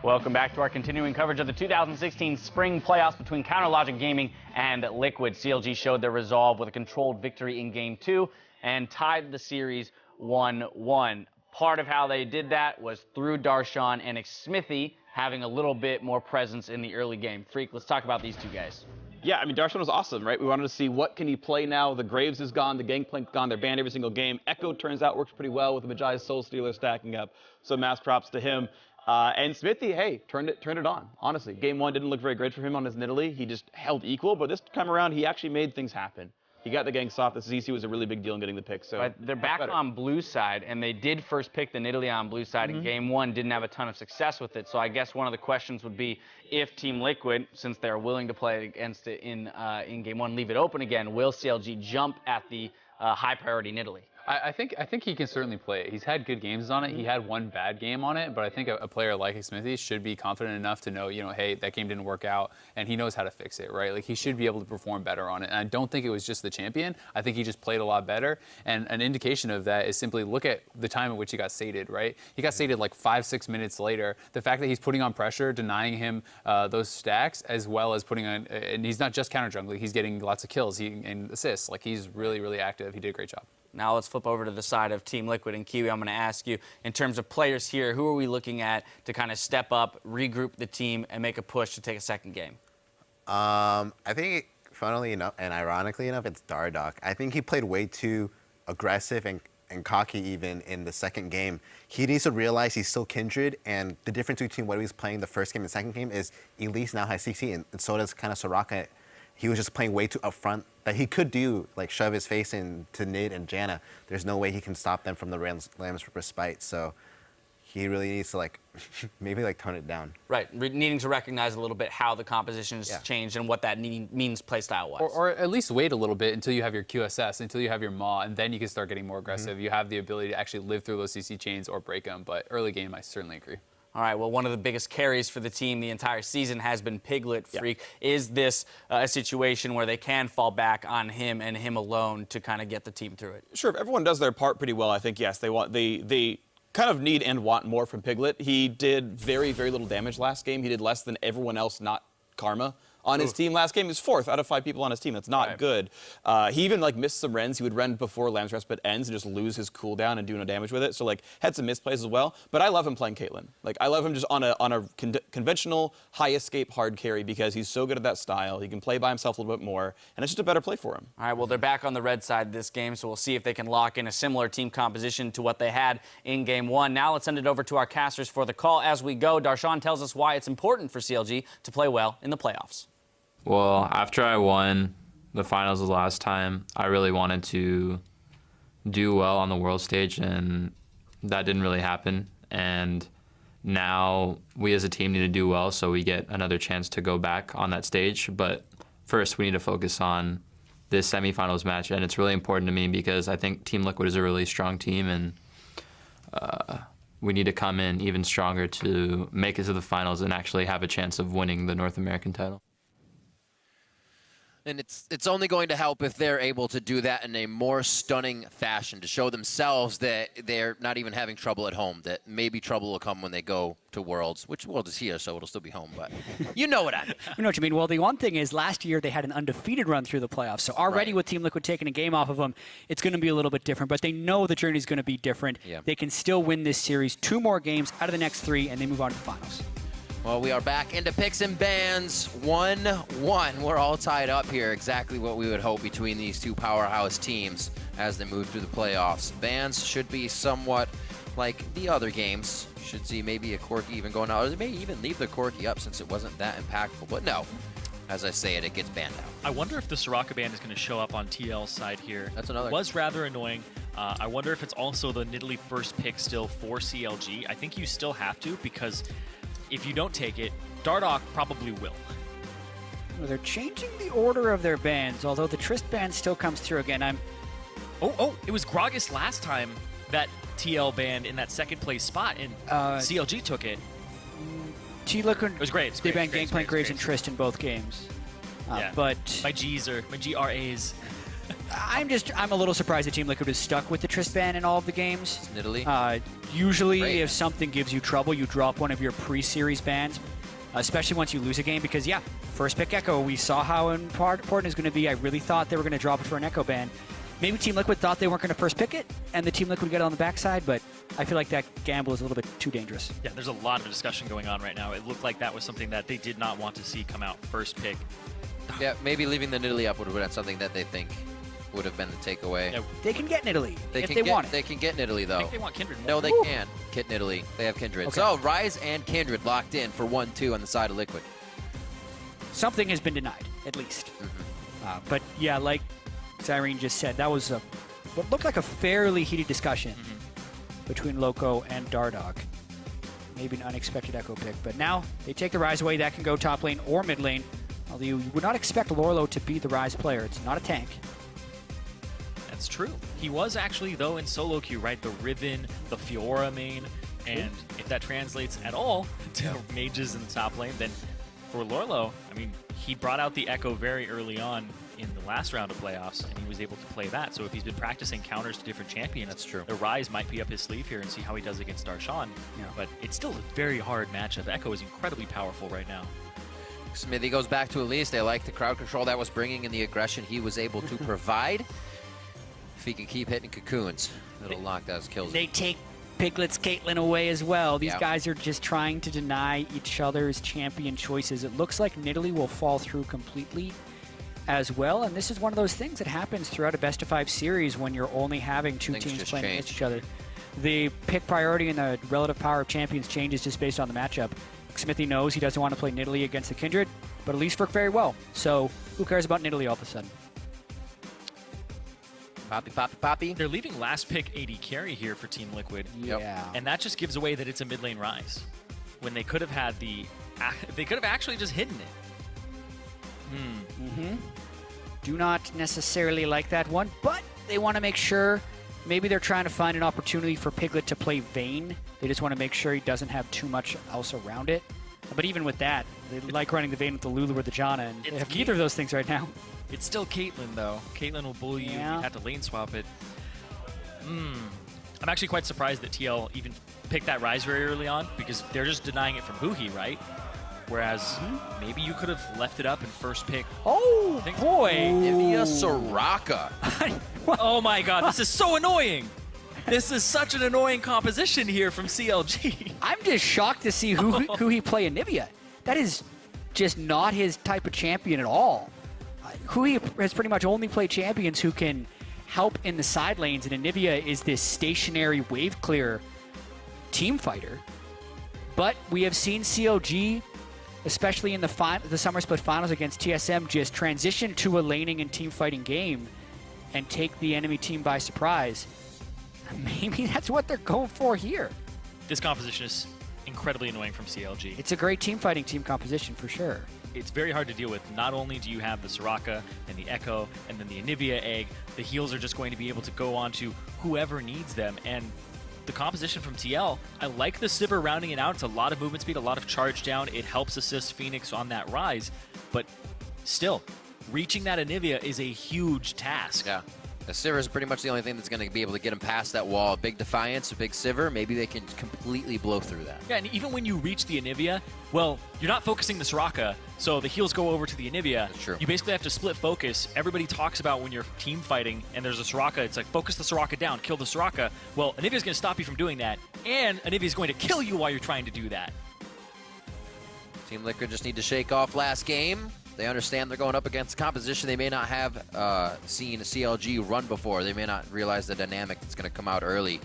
Welcome back to our continuing coverage of the 2016 spring playoffs between CounterLogic Gaming and Liquid. CLG showed their resolve with a controlled victory in Game 2 and tied the series 1-1. Part of how they did that was through Darshan and Smithy having a little bit more presence in the early game. Freak, let's talk about these two guys. Yeah, I mean, Darshan was awesome, right? We wanted to see what can he play now. The Graves is gone, the Gangplank's gone, they're banned every single game. Echo turns out works pretty well with the Majai's Soul Stealer stacking up, so mass props to him. And Smithy, hey, turned it on, honestly. Game 1 didn't look very great for him on his Nidalee. He just held equal, but this time around, he actually made things happen. He got the gang soft. The ZC was a really big deal in getting the pick. So but they're back on blue side, and they did first pick the Nidalee on blue side in Game 1, didn't have a ton of success with it. So I guess one of the questions would be if Team Liquid, since they're willing to play against it in Game 1, leave it open again, will CLG jump at the high priority Nidalee? I think he can certainly play it. He's had good games on it. He had one bad game on it, but I think a player like Smithy should be confident enough to know, hey, that game didn't work out, and he knows how to fix it, right? Like, he should be able to perform better on it. And I don't think it was just the champion. I think he just played a lot better. And an indication of that is simply look at the time at which he got sated, right? He got sated like 5-6 minutes later. The fact that he's putting on pressure, denying him those stacks, as well as putting on, and he's not just counter jungling, he's getting lots of kills and assists. Like, he's really, really active. He did a great job. Now let's flip over to the side of Team Liquid and Kiwi. I'm going to ask you, in terms of players here, who are we looking at to kind of step up, regroup the team, and make a push to take a second game? I think, funnily enough, and ironically enough, it's Dardoch. I think he played way too aggressive and cocky even in the second game. He needs to realize he's still Kindred, and the difference between what he was playing the first game and the second game is Elise now has CC, and so does kind of Soraka. He was just playing way too upfront that he could do, like shove his face into Nid and Janna. There's no way he can stop them from the Lamb's Respite. So he really needs to maybe tone it down. Right, needing to recognize a little bit how the composition has changed and what that means playstyle-wise. Or at least wait a little bit until you have your QSS, until you have your Maw, and then you can start getting more aggressive. You have the ability to actually live through those CC chains or break them. But early game, I certainly agree. All right, well, one of the biggest carries for the team the entire season has been Piglet, Freak. Is this a situation where they can fall back on him and him alone to kind of get the team through it? Sure, if everyone does their part pretty well, I think, yes, they kind of need and want more from Piglet. He did very, very little damage last game. He did less than everyone else, not Karma, on his team last game. He was 4th out of 5 people on his team. That's not good. He even missed some rends. He would rend before Lamb's Respite ends and just lose his cooldown and do no damage with it. So had some misplays as well. But I love him playing Caitlyn. I love him just on a conventional high escape hard carry because he's so good at that style. He can play by himself a little bit more, and it's just a better play for him. All right, well, they're back on the red side this game, so we'll see if they can lock in a similar team composition to what they had in Game 1. Now let's send it over to our casters for the call. As we go, Darshan tells us why it's important for CLG to play well in the playoffs. Well, after I won the finals the last time, I really wanted to do well on the world stage, and that didn't really happen. And now we as a team need to do well so we get another chance to go back on that stage. But first, we need to focus on this semifinals match, and it's really important to me because I think Team Liquid is a really strong team, and we need to come in even stronger to make it to the finals and actually have a chance of winning the North American title. And it's only going to help if they're able to do that in a more stunning fashion, to show themselves that they're not even having trouble at home, that maybe trouble will come when they go to Worlds, which Worlds is here, so it'll still be home, but you know what I mean. You know what you mean. Well, the one thing is last year they had an undefeated run through the playoffs, so already with Team Liquid taking a game off of them, it's going to be a little bit different, but they know the journey is going to be different. Yeah. They can still win this series, 2 more games out of the next 3, and they move on to the finals. Well, we are back into picks and bans, 1-1. We're all tied up here, exactly what we would hope between these two powerhouse teams as they move through the playoffs. Bans should be somewhat like the other games. Should see maybe a Corki even going out, or they may even leave the Corki up since it wasn't that impactful. But no, as I say it gets banned out. I wonder if the Soraka ban is going to show up on TL's side here. That's another. It was rather annoying. I wonder if it's also the Nidalee first pick still for CLG. I think you still have to, because if you don't take it, Dardoch probably will. Well, they're changing the order of their bans, although the Trist ban still comes through again. Oh, it was Gragas last time that TL banned in that second place spot, and CLG took it. T-Liquid, it was great. They banned Gangplank, Graves, and Trist in both games. Yeah. But my GRAs. I'm a little surprised that Team Liquid is stuck with the Trist ban in all of the games. Nidalee. Usually, Great. if something gives you trouble, you drop one of your pre-series bans, especially once you lose a game. Because yeah, first pick Echo, we saw how important it's going to be. I really thought they were going to drop it for an Echo ban. Maybe Team Liquid thought they weren't going to first pick it, and the Team Liquid get it on the backside, but I feel like that gamble is a little bit too dangerous. Yeah, there's a lot of discussion going on right now. It looked like that was something that they did not want to see come out first pick. Yeah, maybe leaving the Nidalee up would have been something that they think would have been the takeaway. Yeah, They can get Nidalee if they get, want it. They can get Nidalee, though. I think they want Kindred more. No, they can get Nidalee. They have Kindred. Okay. So, Rise and Kindred locked in for 1-2 on the side of Liquid. Something has been denied, at least. But yeah, like Cyrene just said, that was what looked like a fairly heated discussion between Loco and Dardog. Maybe an unexpected Echo pick, but now they take the Rise away. That can go top lane or mid lane. Although you would not expect Lorlo to be the Rise player. It's not a tank. That's true. He was actually, though, in solo queue, right? The Riven, the Fiora main, and if that translates at all to mages in the top lane, then for Lorlo, I mean, he brought out the Echo very early on in the last round of playoffs, and he was able to play that. So if he's been practicing counters to different champions, that's true. The Rise might be up his sleeve here and see how he does against Darshan. Yeah. But it's still a very hard matchup. Echo is incredibly powerful right now. Smithy goes back to Elise. They like the crowd control that was bringing and the aggression he was able to provide. If he can keep hitting cocoons, it'll lock those kills. They take Piglet's Caitlyn away as well. These Yeah. guys are just trying to deny each other's champion choices. It looks like Nidalee will fall through completely as well, and this is one of those things that happens throughout a best-of-5 series when you're only having two Things teams just playing change. against each other. The pick priority and the relative power of champions changes just based on the matchup. Smithy knows he doesn't want to play Nidalee against the Kindred, but Elise worked very well. So who cares about Nidalee all of a sudden? Poppy, Poppy, Poppy. They're leaving last pick AD carry here for Team Liquid. Yep. Yeah. And that just gives away that it's a mid lane Rise. When they could have had they could have actually just hidden it. Do not necessarily like that one, but they want to make sure. Maybe they're trying to find an opportunity for Piglet to play Vayne. They just want to make sure he doesn't have too much else around it. But even with that, they like running the Vayne with the Lulu or the Janna, and they have neither of those things right now. It's still Caitlyn, though. Caitlyn will bully you. Yeah. You have to lane swap it. I'm actually quite surprised that TL even picked that Rise very early on, because they're just denying it from Buhi, right? Whereas maybe you could have left it up in first pick. Oh, boy. Nivea Soraka. Oh my god, this is so annoying! This is such an annoying composition here from CLG. I'm just shocked to see who he play in Nivea. That is just not his type of champion at all. Hui has pretty much only played champions who can help in the side lanes, and Nivea is this stationary wave clear team fighter. But we have seen CLG, especially in the Summer Split Finals against TSM, just transition to a laning and team fighting game and take the enemy team by surprise. Maybe that's what they're going for here. This composition is incredibly annoying from CLG. It's a great team fighting team composition for sure. It's very hard to deal with. Not only do you have the Soraka and the Echo and then the Anivia egg, the heals are just going to be able to go on to whoever needs them. And the composition from TL, I like the Sivir rounding it out. It's a lot of movement speed, a lot of charge down. It helps assist Phoenix on that Rise. But still, reaching that Anivia is a huge task. Yeah. The Sivir is pretty much the only thing that's going to be able to get him past that wall. A big Defiance, a big Sivir, maybe they can completely blow through that. Yeah, and even when you reach the Anivia, well, you're not focusing the Soraka, so the heals go over to the Anivia. That's true. You basically have to split focus. Everybody talks about when you're team fighting and there's a Soraka, it's like, focus the Soraka down, kill the Soraka. Well, Anivia's going to stop you from doing that, and Anivia's going to kill you while you're trying to do that. Team Liquid just need to shake off last game. They understand they're going up against a composition they may not have seen a CLG run before. They may not realize the dynamic that's going to come out early.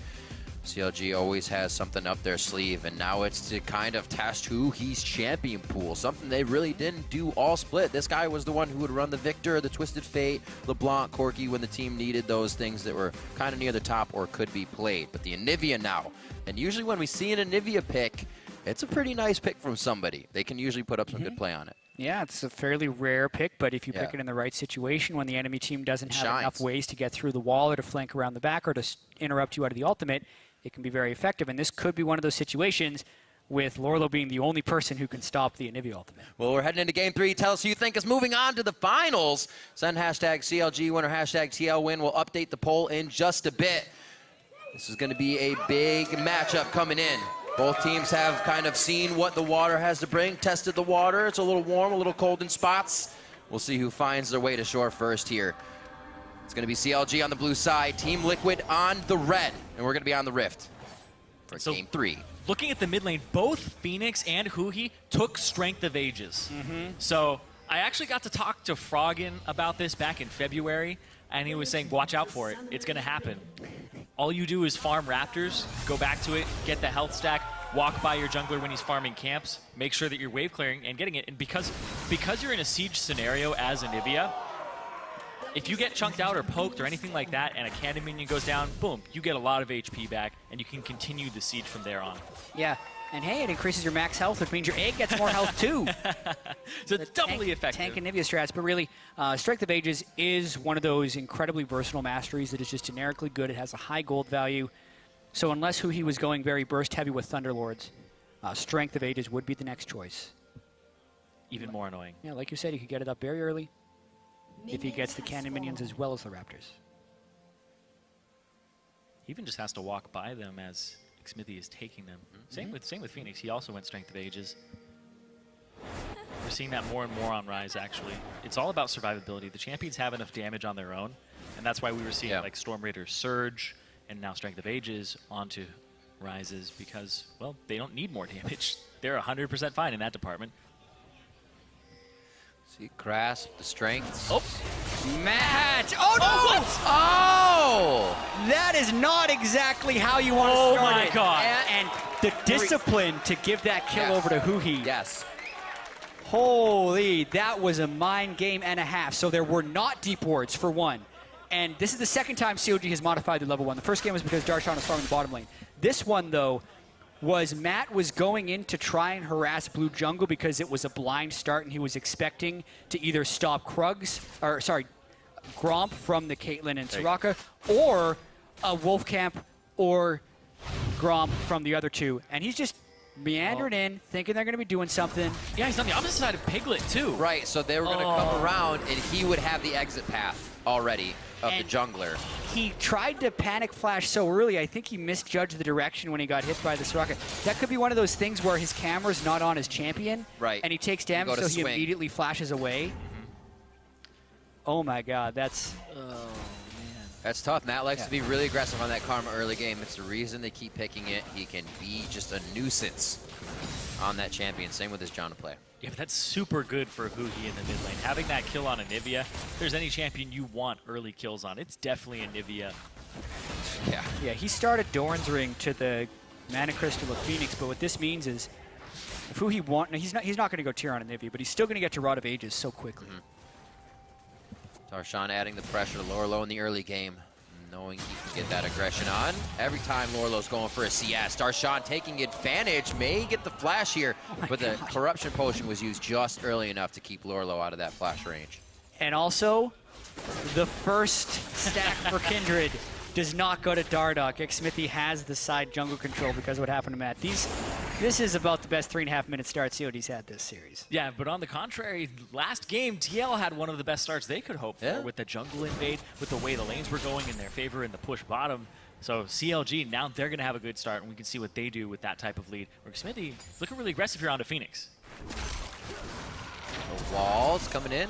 CLG always has something up their sleeve, and now it's to kind of test who he's champion pool, something they really didn't do all split. This guy was the one who would run the Victor, the Twisted Fate, LeBlanc, Corki when the team needed those things that were kind of near the top or could be played. But the Anivia now, and usually when we see an Anivia pick, it's a pretty nice pick from somebody. They can usually put up some good play on it. Yeah, it's a fairly rare pick, but if you pick it in the right situation, when the enemy team doesn't have enough ways to get through the wall or to flank around the back or to interrupt you out of the ultimate, it can be very effective. And this could be one of those situations with Lorlo being the only person who can stop the Anivia ultimate. Well, we're heading into game 3. Tell us who you think is moving on to the finals. Send hashtag CLG win or hashtag TL win. We'll update the poll in just a bit. This is going to be a big matchup coming in. Both teams have kind of seen what the water has to bring, tested the water. It's a little warm, a little cold in spots. We'll see who finds their way to shore first here. It's going to be CLG on the blue side, Team Liquid on the red, and we're going to be on the Rift for game 3. Looking at the mid lane, both Phoenix and Huhi took Strength of Ages. So I actually got to talk to Froggen about this back in February, and he was saying, watch out for it. It's going to happen. All you do is farm Raptors, go back to it, get the health stack, walk by your jungler when he's farming camps, make sure that you're wave clearing and getting it. And because you're in a siege scenario as Anivia, if you get chunked out or poked or anything like that and a cannon minion goes down, boom, you get a lot of HP back and you can continue the siege from there on. Yeah, and hey, it increases your max health, which means your egg gets more health too. So it's doubly effective. Tank and Anivia strats, but really, Strength of Ages is one of those incredibly versatile masteries that is just generically good. It has a high gold value. So unless Huhi was going very burst heavy with Thunderlords, Strength of Ages would be the next choice. Even more annoying. Yeah, like you said, he could get it up very early if he gets the cannon minions as well as the Raptors. He even just has to walk by them as Xmithie is taking them. Same with Phoenix. He also went Strength of Ages. We're seeing that more and more on Rise, actually. It's all about survivability. The champions have enough damage on their own, and that's why we were seeing like Storm Raider Surge and now Strength of Ages onto Rises because, well, they don't need more damage. They're 100% fine in that department. See, Grasp, the strengths. Oh, match! Oh no! What? Oh! That is not exactly how you want to start it. Oh my god! And the discipline to give that kill over to Huhi. Yes. Holy, that was a mind game and a half. So there were not deep wards for one. And this is the second time CLG has modified the level 1. The first game was because Darshan was farming the bottom lane. This one, though, was Matt was going in to try and harass blue jungle because it was a blind start and he was expecting to either stop Gromp from the Caitlyn and Soraka or a Wolfcamp or Gromp from the other two. And he's just meandering in, thinking they're going to be doing something. Yeah, he's on the opposite side of Piglet, too. Right, so they were going to come around and he would have the exit path already of the jungler. He tried to panic flash so early, I think he misjudged the direction when he got hit by this rocket. That could be one of those things where his camera's not on his champion, and he takes damage, so he immediately flashes away. Oh my god, that's... Oh, man. That's tough. Matt likes to be really aggressive on that Karma early game. It's the reason they keep picking it. He can be just a nuisance on that champion. Same with his Janna play. Yeah, but that's super good for Huhi in the mid lane. Having that kill on Anivia, if there's any champion you want early kills on, it's definitely Anivia. Yeah. Yeah, he started Doran's Ring to the Mana Crystal of Phoenix, but what this means is if Huhi he's not going to go tier on Anivia, but he's still going to get to Rod of Ages so quickly. Darshan adding the pressure to Lorlo in the early game, knowing he can get that aggression on. Every time Lorlo's going for a CS, Darshan taking advantage, may get the flash here, but the Corruption Potion was used just early enough to keep Lorlo out of that flash range. And also, the first stack for Kindred does not go to Dardoch. Xmithie has the side jungle control because of what happened to Matt. This is about the best 3.5-minute start COD's had this series. Yeah, but on the contrary, last game, TL had one of the best starts they could hope for with the jungle invade, with the way the lanes were going in their favor in the push bottom. So CLG, now they're going to have a good start, and we can see what they do with that type of lead. Where Xmithie looking really aggressive here onto Phoenix. The walls coming in.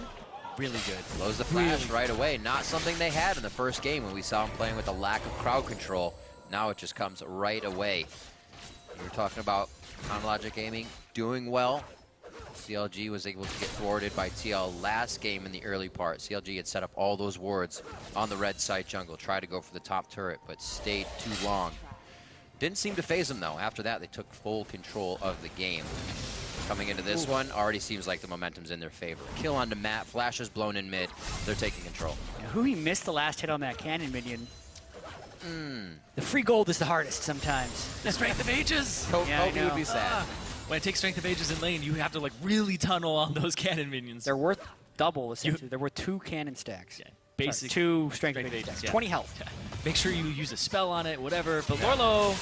Really good. Blows the flash right away. Not something they had in the first game when we saw him playing with a lack of crowd control. Now it just comes right away. We were talking about Chronologic Gaming doing well. CLG was able to get thwarted by TL last game in the early part. CLG had set up all those wards on the red side jungle, tried to go for the top turret, but stayed too long. Didn't seem to phase them though. After that, they took full control of the game. Coming into this one, already seems like the momentum's in their favor. Kill onto Matt, flashes blown in mid. They're taking control. Huhi missed the last hit on that cannon minion. The free gold is the hardest sometimes. The Strength of Ages! Kobe would be sad. When it takes Strength of Ages in lane, you have to like really tunnel on those cannon minions. They're worth double, essentially. They're worth 2 cannon stacks. Yeah, basic. 2 Strength of Ages. Yeah. 20 health. Yeah. Make sure you use a spell on it, whatever. But Lorlo...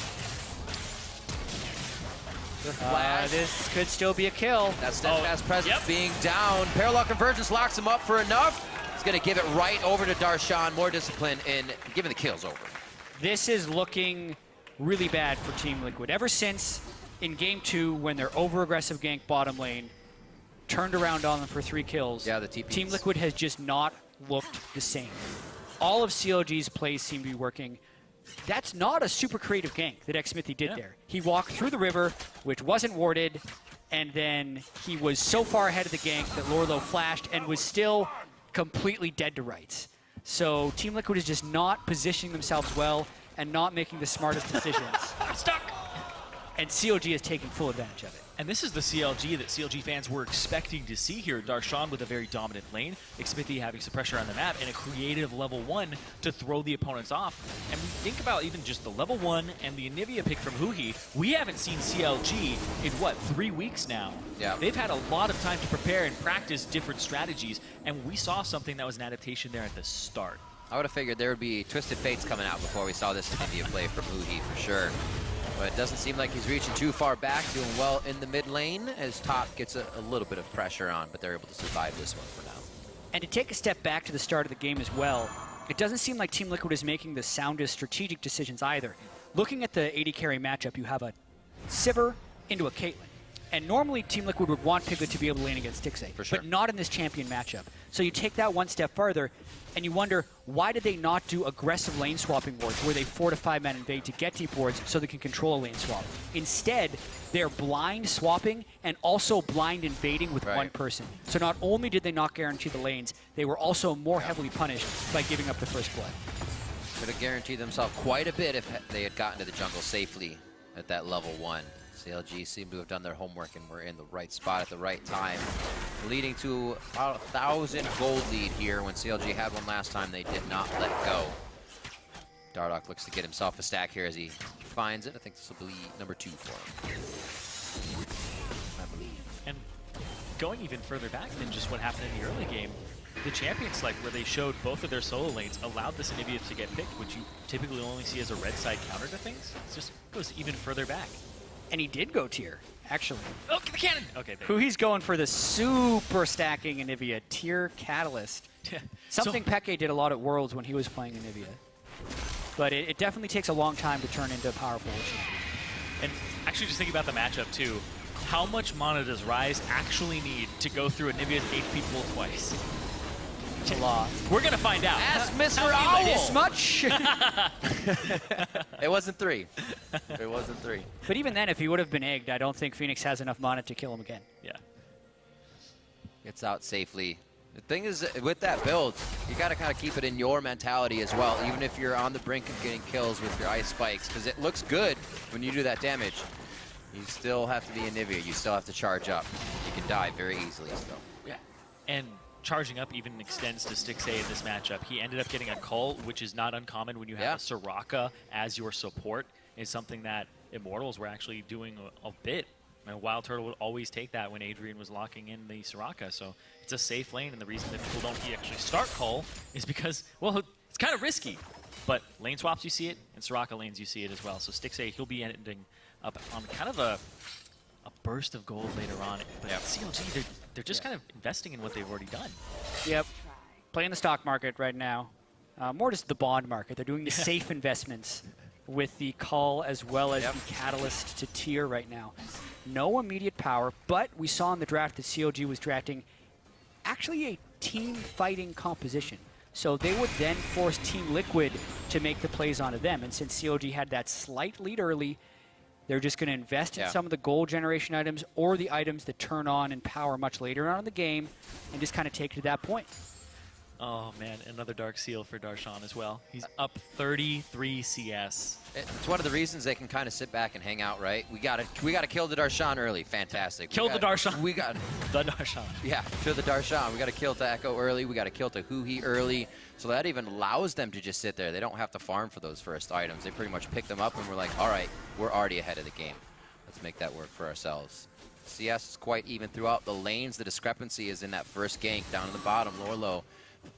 flash. This could still be a kill. That steadfast presence being down. Parallel convergence locks him up for enough. He's going to give it right over to Darshan. More discipline in giving the kills over. This is looking really bad for Team Liquid. Ever since in Game 2, when their over-aggressive gank bottom lane turned around on them for 3 kills, Yeah, the TPs. Team Liquid has just not looked the same. All of CLG's plays seem to be working. That's not a super creative gank that xSmithy did there. He walked through the river, which wasn't warded, and then he was so far ahead of the gank that Lorlo flashed and was still completely dead to rights. So Team Liquid is just not positioning themselves well and not making the smartest decisions. I'm stuck. And CLG is taking full advantage of it. And this is the CLG that CLG fans were expecting to see here. Darshan with a very dominant lane, xSmithy having some pressure on the map, and a creative level 1 to throw the opponents off. And we think about even just the level 1 and the Anivia pick from Huhi. We haven't seen CLG in, what, 3 weeks now? Yeah. They've had a lot of time to prepare and practice different strategies, and we saw something that was an adaptation there at the start. I would have figured there would be Twisted Fates coming out before we saw this Anivia play from Huhi for sure. But it doesn't seem like he's reaching too far back, doing well in the mid lane as top gets a little bit of pressure on, but they're able to survive this one for now. And to take a step back to the start of the game as well, it doesn't seem like Team Liquid is making the soundest strategic decisions either. Looking at the AD carry matchup, you have a Sivir into a Caitlyn. And normally Team Liquid would want Piglet to be able to lane against Stixxay, For sure. but not in this champion matchup. So you take that one step further, and you wonder, why did they not do aggressive lane swapping wards where they 4 to 5 man invade to get deep wards so they can control a lane swap? Instead, they're blind swapping and also blind invading with one person. So not only did they not guarantee the lanes, they were also more heavily punished by giving up the first blood. Could have guaranteed themselves quite a bit if they had gotten to the jungle safely at that level 1. CLG seem to have done their homework and were in the right spot at the right time, leading to about 1,000 gold lead here. When CLG had one last time, they did not let go. Dardoch looks to get himself a stack here as he finds it. I think this will be number 2 for him. I believe. And going even further back than just what happened in the early game, the champion select where they showed both of their solo lanes allowed this Anivia to get picked, which you typically only see as a red side counter to things. It just goes even further back. And he did go tier, actually. Oh, the cannon! Okay, there. He's going for the super stacking Anivia, tier catalyst. Something Peke did a lot at Worlds when he was playing Anivia. But it definitely takes a long time to turn into a powerful champion. And actually just thinking about the matchup too, how much mana does Ryze actually need to go through Anivia's HP pool twice? A lot. We're gonna find out. Ask Mr. How Owl! This much? It wasn't 3. It wasn't 3. But even then, if he would have been egged, I don't think Phoenix has enough mana to kill him again. Yeah. Gets out safely. The thing is, with that build, you got to kind of keep it in your mentality as well, even if you're on the brink of getting kills with your ice spikes, because it looks good when you do that damage. You still have to be Anivia. You still have to charge up. You can die very easily still. Yeah. And charging up even extends to Stixxay in this matchup. He ended up getting a cull, which is not uncommon when you have a Soraka as your support. It's something that Immortals were actually doing a bit. And Wild Turtle would always take that when Adrian was locking in the Soraka. So it's a safe lane, and the reason that people don't actually start cull is because, well, it's kind of risky. But lane swaps, you see it, and Soraka lanes, you see it as well. So Stixxay, he'll be ending up on kind of a burst of gold later on. But CLG, they're just kind of investing in what they've already done. Yep. Playing the stock market right now. More just the bond market. They're doing the safe investments with the call as well as the catalyst to tier right now. No immediate power, but we saw in the draft that CLG was drafting actually a team fighting composition. So they would then force Team Liquid to make the plays onto them. And since CLG had that slight lead early, they're just going to invest in some of the gold generation items or the items that turn on and power much later on in the game and just kind of take it to that point. Oh, man, another Dark Seal for Darshan as well. He's up 33 CS. It's one of the reasons they can kind of sit back and hang out, right? We got to kill the Darshan early. Fantastic. Kill the Darshan. We got the Darshan. Yeah, kill the Darshan. We got to kill to Echo early. We got to kill to Huhi early. So that even allows them to just sit there. They don't have to farm for those first items. They pretty much pick them up and we're like, all right, we're already ahead of the game. Let's make that work for ourselves. CS is quite even throughout the lanes. The discrepancy is in that first gank down in the bottom. Lorlo,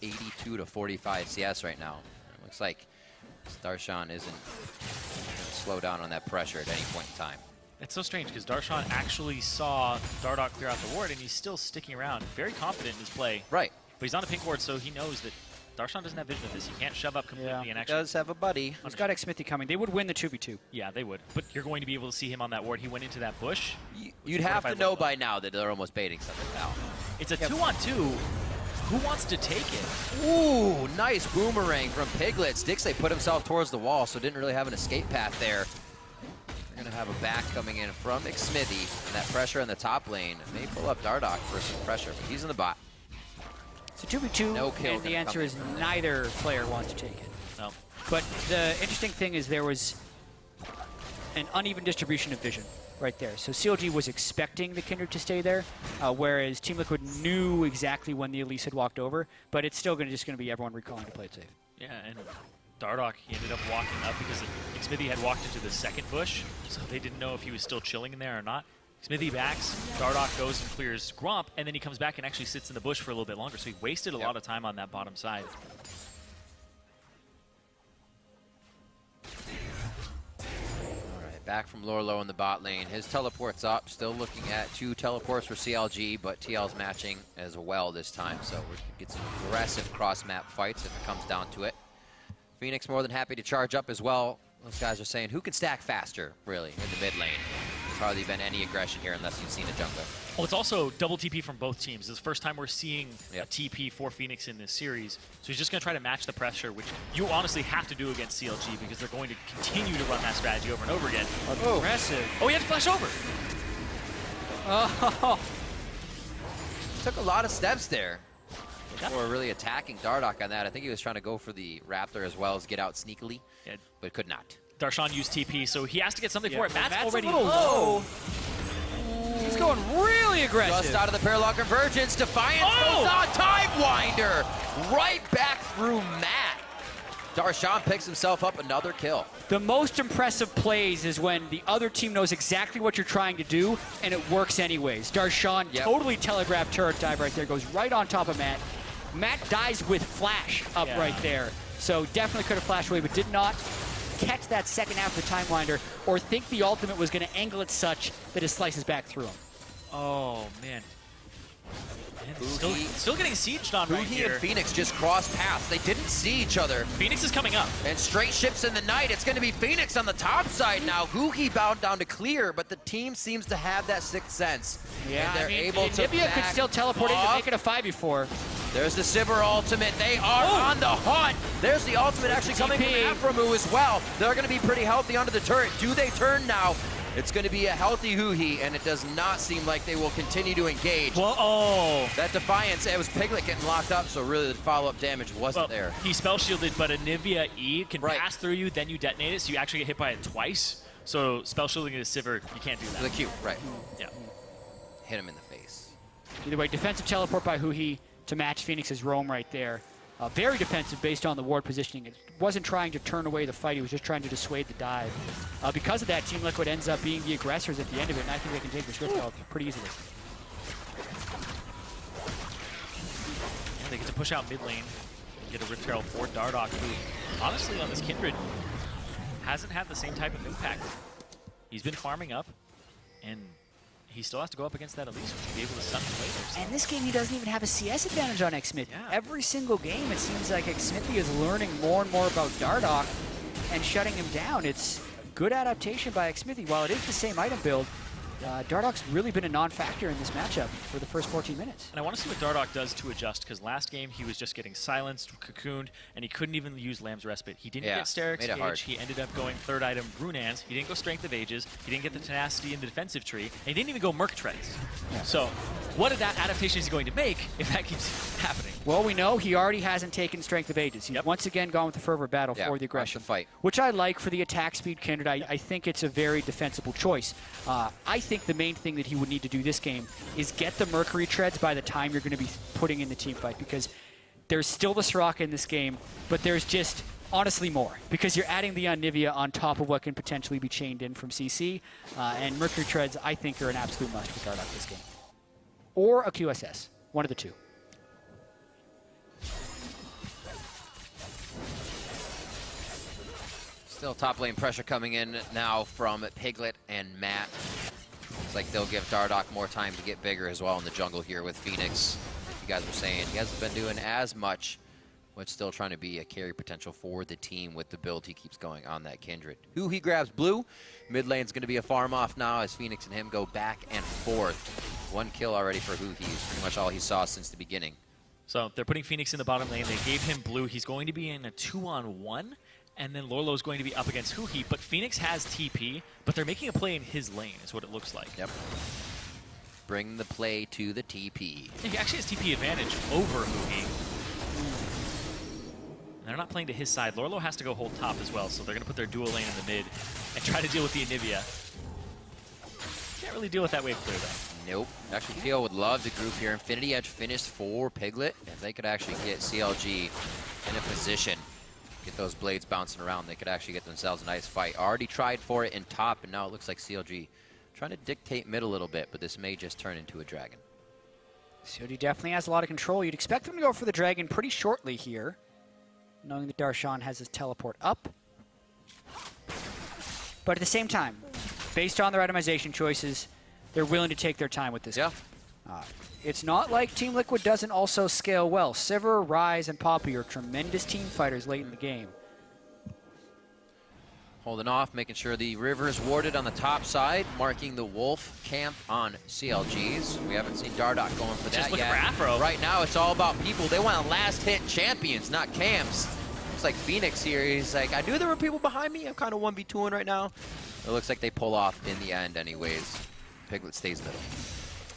82 to 45 CS right now. It looks like Darshan isn't going to slow down on that pressure at any point in time. It's so strange because Darshan actually saw Dardoch clear out the ward, and he's still sticking around, very confident in his play. Right. But he's on a pink ward, so he knows that Darshan doesn't have vision of this. He can't shove up completely and He actually. does have a buddy. He's got Xmithy coming. They would win the 2v2. Yeah, they would. But you're going to be able to see him on that ward. He went into that bush. You'd have to know by now that they're almost baiting something now. It's a 2-on-2. Who wants to take it? Ooh, nice boomerang from Piglet. Stixley put himself towards the wall, so didn't really have an escape path there. We're going to have a back coming in from Xmithy, and that pressure in the top lane may pull up Dardoch for some pressure, but he's in the bot. It's a 2v2, No kill and the gonna answer come is in. neither player wants to take it. No. But the interesting thing is there was an uneven distribution of vision right there. So CLG was expecting the Kindred to stay there, whereas Team Liquid knew exactly when the Elise had walked over, but it's still just going to be everyone recalling to play it safe. Yeah, and Dardoch, he ended up walking up because Xmithy had walked into the second bush, so they didn't know if he was still chilling in there or not. Xmithy backs, Dardoch goes and clears Gromp, and then he comes back and actually sits in the bush for a little bit longer, so he wasted a lot of time on that bottom side. Back from Lorlo in the bot lane. His teleport's up. Still looking at 2 teleports for CLG, but TL's matching as well this time. So we're going to get some aggressive cross-map fights if it comes down to it. Phoenix more than happy to charge up as well. Those guys are saying, who can stack faster, really, in the mid lane? There's hardly been any aggression here unless you've seen a jungler. Well, it's also double TP from both teams. It's the first time we're seeing Yep. a TP for Phoenix in this series. So he's just going to try to match the pressure, which you honestly have to do against CLG because they're going to continue to run that strategy over and over again. Aggressive. Oh, he had to flash over. Oh, Took a lot of steps there before really attacking Dardoch on that. I think he was trying to go for the Raptor as well as get out sneakily, Yeah. but could not. Darshan used TP, so he has to get something for it. Matt's Matt's already a little low. He's going really aggressive. Just out of the parallel convergence, Defiance goes on Tidewinder, right back through Matt. Darshan picks himself up another kill. The most impressive plays is when the other team knows exactly what you're trying to do, and it works anyways. Darshan totally telegraphed turret dive right there, goes right on top of Matt. Matt dies with flash up right there. So definitely could have flashed away, but did not catch that second half of the Timewinder or think the ultimate was going to angle it such that it slices back through him. Oh, man. Still getting sieged on right Huhi here. and Phoenix just crossed paths. They didn't see each other. Phoenix is coming up. And straight ships in the night. It's going to be Phoenix on the top side now. Huhi bound down to clear, but the team seems to have that sixth sense. Yeah, and they're I mean, able to Nivea could back still teleport in to off. make it a 5v4. There's the Sivir ultimate. They are on the hunt. There's the ultimate actually coming from Aframu as well. They're going to be pretty healthy under the turret. Do they turn now? It's going to be a healthy Huhi, and it does not seem like they will continue to engage. Whoa. That Defiance, it was Piglet getting locked up, so really the follow-up damage wasn't there. He spell shielded, but a Nivea E can pass through you, then you detonate it, so you actually get hit by it twice. So spell shielding a Sivir, you can't do that. The Q, right. Yeah. Hit him in the face. Either way, defensive teleport by Huhi to match Phoenix's roam right there. Very defensive based on the ward positioning. It wasn't trying to turn away the fight, he was just trying to dissuade the dive. Because of that, Team Liquid ends up being the aggressors at the end of it, and I think they can take the script out pretty easily. Yeah, they get to push out mid lane, get a Rift Herald for Dardoch, who honestly on this Kindred hasn't had the same type of impact. He's been farming up, and he still has to go up against that Elise, which will be able to stun the lasers. And this game, he doesn't even have a CS advantage on Xmithy. Yeah. Every single game, it seems like Xmithy is learning more and more about Dardoch and shutting him down. It's good adaptation by Xmithy. While it is the same item build, Dardoch's really been a non-factor in this matchup for the first 14 minutes. And I want to see what Dardoch does to adjust, because last game he was just getting silenced, cocooned, and he couldn't even use Lamb's Respite. He didn't get Steric's Gauge. He ended up going third item Brunans. He didn't go Strength of Ages. He didn't get the Tenacity in the defensive tree. And he didn't even go Merc Treads. Yeah. So what adaptation is he going to make if that keeps happening? Well, we know he already hasn't taken Strength of Ages. He's once again gone with the Fervor Battle for the aggression. Fight. Which I like for the attack speed Kindred. I think it's a very defensible choice. I think the main thing that he would need to do this game is get the Mercury Treads by the time you're going to be putting in the team fight, because there's still the Soraka in this game, but there's just honestly more, because you're adding the Nivea on top of what can potentially be chained in from CC, and Mercury Treads I think are an absolute must for Dardoch this game. Or a QSS, one of the two. Still top lane pressure coming in now from Piglet and Matt. Looks like they'll give Dardoch more time to get bigger as well in the jungle here with Phoenix. Like you guys were saying, he hasn't been doing as much, but still trying to be a carry potential for the team with the build he keeps going on that Kindred. Who he grabs blue. Mid lane's going to be a farm off now as Phoenix and him go back and forth. 1 kill already for Who He. Pretty much all he saw since the beginning. So they're putting Phoenix in the bottom lane. They gave him blue. He's going to be in a 2-on-1. And then Lorlo is going to be up against Who He. But Phoenix has TP, but they're making a play in his lane is what it looks like. Yep. Bring the play to the TP. He actually has TP advantage over Who He. They're not playing to his side. Lorlo has to go hold top as well, so they're going to put their dual lane in the mid and try to deal with the Anivia. Can't really deal with that wave clear, though. Nope. Actually, TL would love to group here. Infinity Edge finished for Piglet. If they could actually get CLG in a position, get those blades bouncing around, they could actually get themselves a nice fight. Already tried for it in top, and now it looks like CLG trying to dictate mid a little bit, but this may just turn into a dragon. CLG definitely has a lot of control. You'd expect them to go for the dragon pretty shortly here, knowing that Darshan has his teleport up. But at the same time, based on their itemization choices, they're willing to take their time with this. Yeah. It's not like Team Liquid doesn't also scale well. Sivir, Ryze, and Poppy are tremendous team fighters late in the game. Holding off, making sure the river is warded on the top side, marking the wolf camp on CLGs. We haven't seen Dardoch going for that Just yet. looking for Afro. Right now, it's all about people. They want last hit champions, not camps. Looks like Phoenix here. He's like, I knew there were people behind me. I'm kind of 1v2ing right now. It looks like they pull off in the end anyways. Piglet stays middle.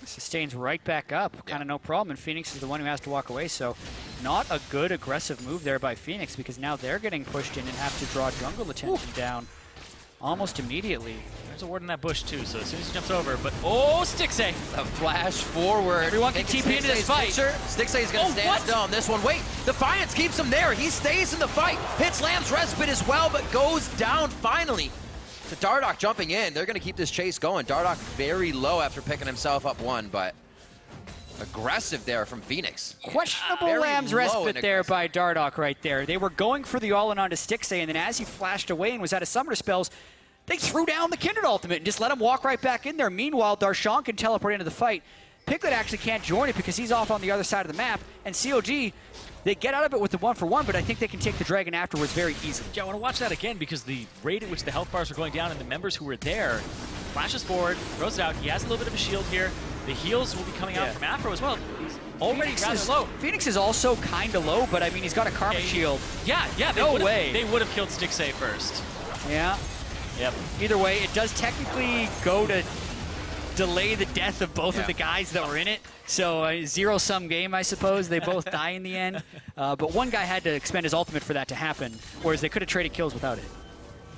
Sustains right back up, kind of no problem, and Phoenix is the one who has to walk away, so not a good aggressive move there by Phoenix because now they're getting pushed in and have to draw jungle attention down almost immediately. There's a ward in that bush, too, so as soon as he jumps over, but oh, Stixxay! A flash forward. Everyone can TP into this fight. Stixxay is going to stand still on this one. Wait, Defiance keeps him there. He stays in the fight. Hits Lamb's respite as well, but goes down finally. To Dardoch jumping in. They're going to keep this chase going. Dardoch very low after picking himself up one, but aggressive there from Phoenix. Questionable Very Lamb's low respite and there by Dardoch right there. They were going for the all-in onto Stixxay, and then as he flashed away and was out of summoner spells, they threw down the Kindred ultimate and just let him walk right back in there. Meanwhile, Darshan can teleport into the fight. Piglet actually can't join it because he's off on the other side of the map, and CLG, they get out of it with the 1-for-1, but I think they can take the dragon afterwards very easily. Yeah, I want to watch that again because the rate at which the health bars are going down and the members who were there flashes forward, throws it out. He has a little bit of a shield here. The heals will be coming out from Afro as well. He's already rather low. Phoenix is also kind of low, but I mean, he's got a karma shield. Yeah, No way. They would have killed Stixxay first. Yeah. Yep. Either way, it does technically go to delay the death of both of the guys that were in it. So a zero-sum game, I suppose. They both die in the end. But one guy had to expend his ultimate for that to happen, whereas they could have traded kills without it.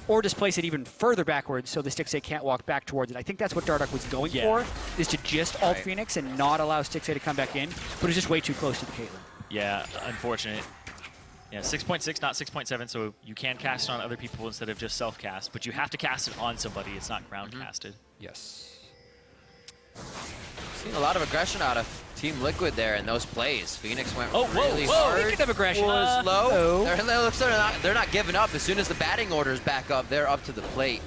Or displace it even further backwards so the Stixxay can't walk back towards it. I think that's what Dardoch was going for, is to just ult Phoenix and not allow Stixxay to come back in. But it was just way too close to the Caitlyn. Yeah, unfortunate. Yeah, 6.6, not 6.7, so you can cast it on other people instead of just self-cast, but you have to cast it on somebody. It's not ground-casted. Yes. Seen a lot of aggression out of Team Liquid there in those plays. Phoenix went really hard. Speaking of aggression, was low. They're not giving up. As soon as the batting orders back up, they're up to the plate.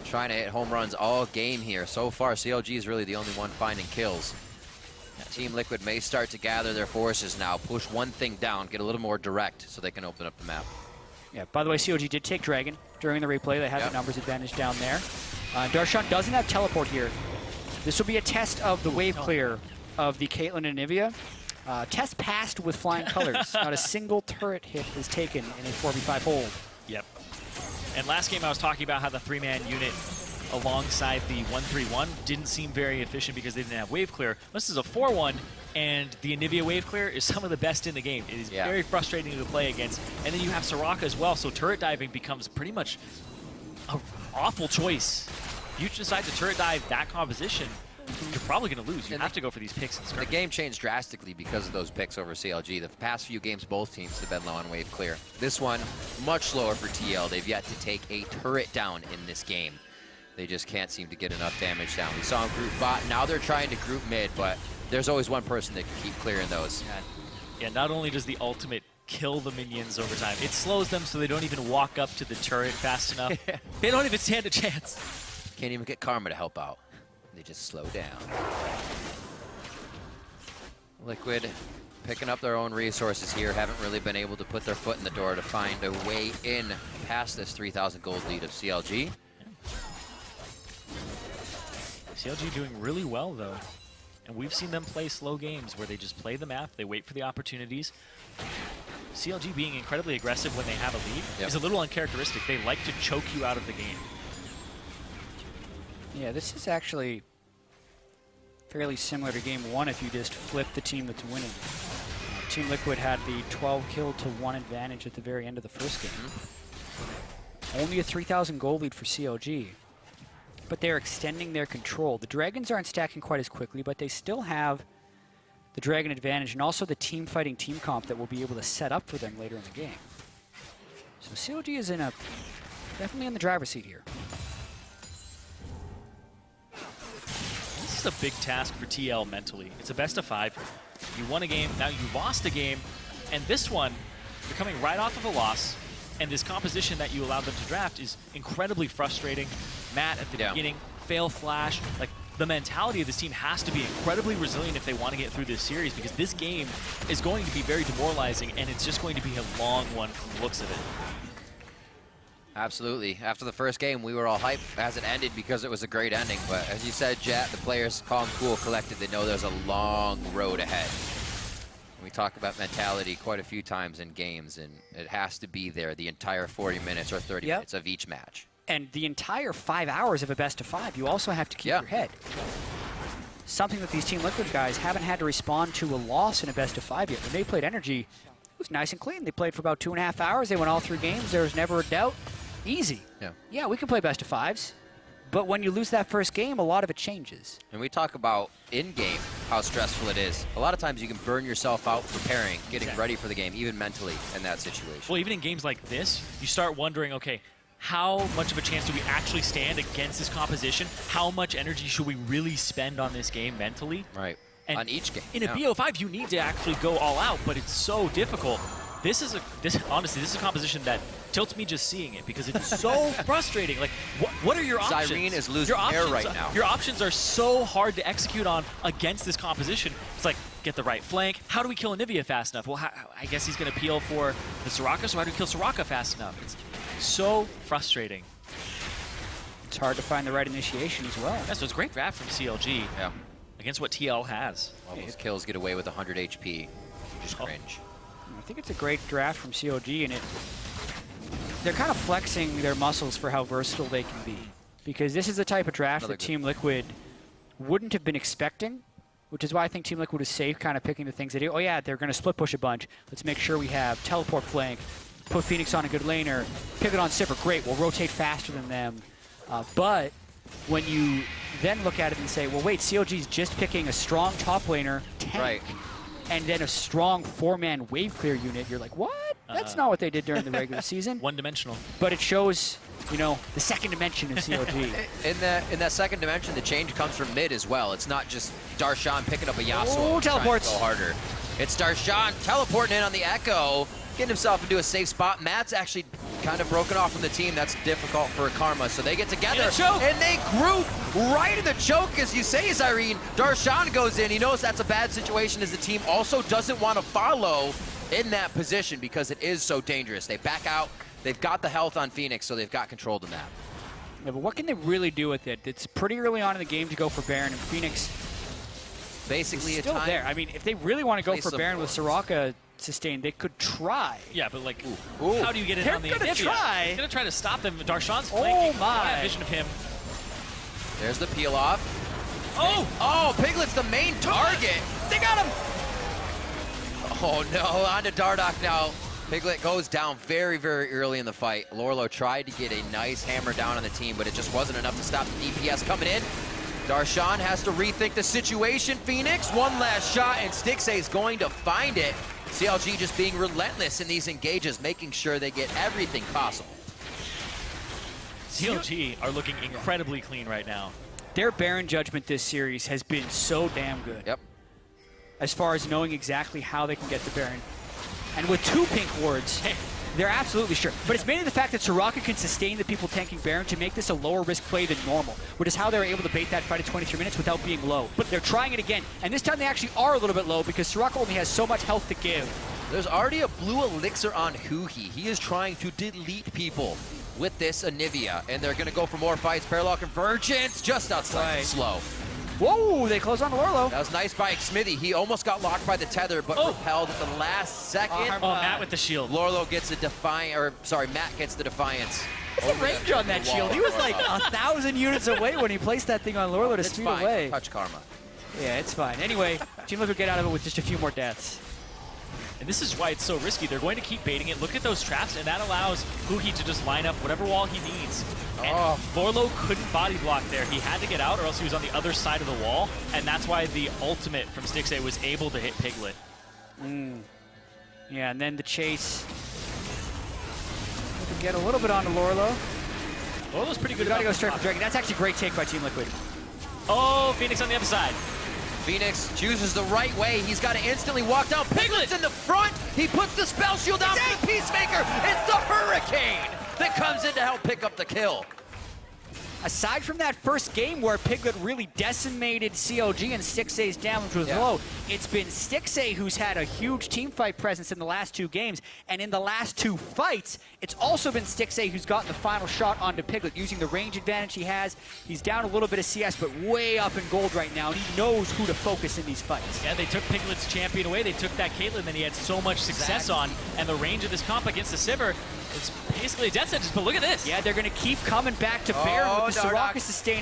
Trying to hit home runs all game here. So far, CLG is really the only one finding kills. Now, Team Liquid may start to gather their forces now, push one thing down, get a little more direct so they can open up the map. Yeah, by the way, CLG did take Dragon during the replay. They had the numbers advantage down there. Darshan doesn't have teleport here. This will be a test of the wave clear of the Caitlyn and Anivia. Test passed with flying colors. Not a single turret hit is taken in a 4v5 hold. Yep. And last game I was talking about how the 3-man unit alongside the 1-3-1 didn't seem very efficient because they didn't have wave clear. This is a 4-1, and the Anivia wave clear is some of the best in the game. It is very frustrating to play against. And then you have Soraka as well, so turret diving becomes pretty much an awful choice. If you decide to turret dive that composition, you're probably going to lose. You have to go for these picks and skirmish. The game changed drastically because of those picks over CLG. The past few games, both teams have been low on wave clear. This one, much slower for TL. They've yet to take a turret down in this game. They just can't seem to get enough damage down. We saw them group bot. Now they're trying to group mid, but there's always one person that can keep clearing those. Yeah, not only does the ultimate kill the minions over time. It slows them so they don't even walk up to the turret fast enough. They don't even stand a chance. Can't even get Karma to help out. They just slow down. Liquid picking up their own resources here. Haven't really been able to put their foot in the door to find a way in past this 3,000 gold lead of CLG. CLG doing really well, though. And we've seen them play slow games where they just play the map, they wait for the opportunities. CLG being incredibly aggressive when they have a lead is a little uncharacteristic. They like to choke you out of the game. Yeah, this is actually fairly similar to game 1 if you just flip the team that's winning. Team Liquid had the 12 kill to 1 advantage at the very end of the first game. Only a 3,000 gold lead for CLG. But they're extending their control. The Dragons aren't stacking quite as quickly, but they still have the Dragon advantage and also the team fighting team comp that will be able to set up for them later in the game. So CLG is definitely in the driver's seat here. This is a big task for TL mentally. It's a best of 5. You won a game, now you lost a game, and this one, you're coming right off of a loss, and this composition that you allowed them to draft is incredibly frustrating. Matt at the beginning, fail flash, like the mentality of this team has to be incredibly resilient if they want to get through this series, because this game is going to be very demoralizing, and it's just going to be a long one from the looks of it. Absolutely. After the first game, we were all hyped as it ended because it was a great ending. But as you said, Jet, the players, calm, cool, collected. They know there's a long road ahead. We talk about mentality quite a few times in games, and it has to be there the entire 40 minutes or 30 minutes of each match. And the entire 5 hours of a best of 5, you also have to keep your head. Something that these Team Liquid guys haven't had to respond to a loss in a best of 5 yet. When they played Energy, it was nice and clean. They played for about 2.5 hours. They went all through games. There was never a doubt. Easy. Yeah, we can play best of 5s. But when you lose that first game, a lot of it changes. And we talk about in-game how stressful it is. A lot of times you can burn yourself out preparing, getting ready for the game, even mentally in that situation. Well, even in games like this, you start wondering, okay, how much of a chance do we actually stand against this composition? How much energy should we really spend on this game mentally? Right. And on each game. In a BO5, you need to actually go all out, but it's so difficult. Honestly, this is a composition that tilts me just seeing it because it's so frustrating. Like, what are your options? Zyrene is losing air right now. Your options are so hard to execute on against this composition. It's like, get the right flank. How do we kill Anivia fast enough? Well, I guess he's going to peel for the Soraka, so how do we kill Soraka fast enough? It's so frustrating. It's hard to find the right initiation as well. Yeah, so it's a great draft from CLG against what TL has. Well, those kills get away with 100 HP. You just cringe. I think it's a great draft from CLG, and they're kind of flexing their muscles for how versatile they can be. Because this is the type of draft that Team Liquid wouldn't have been expecting, which is why I think Team Liquid is safe kind of picking the things they do. Oh yeah, they're going to split push a bunch. Let's make sure we have teleport flank, put Phoenix on a good laner, pivot on Sipper, great, we'll rotate faster than them. But when you then look at it and say, well wait, CLG's just picking a strong top laner, tank, and then a strong 4-man wave clear unit, you're like, what? That's not what they did during the regular season. One-dimensional. But it shows, you know, the second dimension of CLG. in that second dimension, the change comes from mid as well. It's not just Darshan picking up a Yasuo teleports. Trying to go harder. It's Darshan teleporting in on the Echo, getting himself into a safe spot. Matt's actually kind of broken off from the team. That's difficult for Karma, so they get together and they group right in the choke, as you say, Zyrene. Darshan goes in. He knows that's a bad situation, as the team also doesn't want to follow in that position because it is so dangerous. They back out. They've got the health on Phoenix, so they've got control of the map. Yeah, but what can they really do with it? It's pretty early on in the game to go for Baron, and Phoenix basically still there. I mean, if they really want to go for Baron with Soraka sustained, they could try. Yeah, but like, how do you get in on the Anivia? They're going to try to stop them. Darshan's flanking. I have vision of him. There's the peel off. Oh, Piglet's the main target. They got him. Oh no, on to Dardoch now. Piglet goes down very, very early in the fight. Lorlo tried to get a nice hammer down on the team, but it just wasn't enough to stop the DPS coming in. Darshan has to rethink the situation. Phoenix, one last shot, and Stixay is going to find it. CLG just being relentless in these engages, making sure they get everything possible. CLG are looking incredibly clean right now. Their Baron judgment this series has been so damn good. Yep. As far as knowing exactly how they can get the Baron. And with 2 pink wards, they're absolutely sure. But it's mainly the fact that Soraka can sustain the people tanking Baron to make this a lower risk play than normal, which is how they were able to bait that fight at 23 minutes without being low. But they're trying it again, and this time they actually are a little bit low because Soraka only has so much health to give. There's already a blue elixir on Huhi. He is trying to delete people with this Anivia, and they're going to go for more fights. Parallel Convergence just outside slow. Whoa, they close on Lorlo. That was nice by Smithy. He almost got locked by the tether, but repelled at the last second. Matt with the shield. Lorlo gets a defiant, or sorry, Matt gets the defiance. What's the range on that shield? He was like 1,000 units away when he placed that thing on Lorlo to speed away. Touch Karma. Yeah, it's fine. Anyway, Team Liquid get out of it with just a few more deaths. And this is why it's so risky. They're going to keep baiting it. Look at those traps, and that allows Huhi to just line up whatever wall he needs. And Lorlo couldn't body block there. He had to get out, or else he was on the other side of the wall, and that's why the ultimate from Stixxay was able to hit Piglet. Yeah, and then the chase. We can get a little bit onto Lorlo. Lorlo's pretty good. We gotta go straight for Dragon. That's actually a great take by Team Liquid. Oh, Phoenix on the other side. Phoenix chooses the right way. He's got to instantly walk down. Piglet's in the front. He puts the spell shield down for the Peacemaker. It's the Hurricane that comes in to help pick up the kill. Aside from that first game where Piglet really decimated CLG and Stixxay's damage was low, it's been Stixxay who's had a huge team fight presence in the last 2 games, and in the last 2 fights, it's also been Stixxay who's gotten the final shot onto Piglet using the range advantage he has. He's down a little bit of CS, but way up in gold right now, and he knows who to focus in these fights. Yeah, they took Piglet's champion away. They took that Caitlyn that he had so much success on, and the range of this comp against the Sivir, it's basically a death sentence, but look at this. Yeah, they're going to keep coming back to Baron with the Soraka sustain.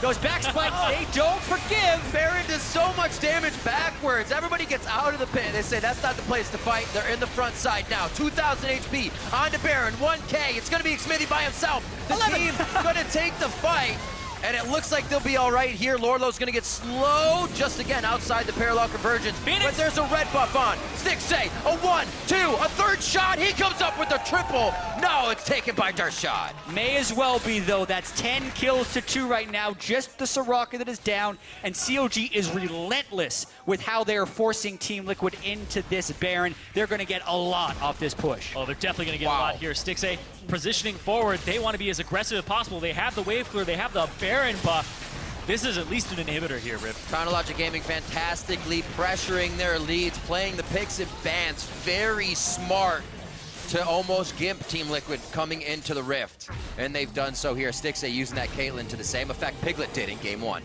Those back spikes, they don't forgive. Baron does so much damage backwards. Everybody gets out of the pit. They say that's not the place to fight. They're in the front side now. 2,000 HP on to Baron. 1K. It's going to be Smithy by himself. The team going to take the fight. And it looks like they'll be all right here. Lorlo's going to get slow just again outside the parallel convergence. Phoenix. But there's a red buff on. Stixxay, a 1, 2, a third shot. He comes up with a triple. No, it's taken by Darshad. May as well be, though. That's 10 kills to 2 right now. Just the Soraka that is down. And CLG is relentless with how they are forcing Team Liquid into this Baron. They're going to get a lot off this push. Oh, they're definitely going to get a lot here. Stixxay positioning forward. They want to be as aggressive as possible. They have the wave clear. They have the Baron buff. This is at least an inhibitor here, Rip. Chronologic Gaming fantastically pressuring their leads, playing the picks and bans. Very smart to almost gimp Team Liquid coming into the Rift. And they've done so here. Stixxay using that Caitlyn to the same effect Piglet did in game 1.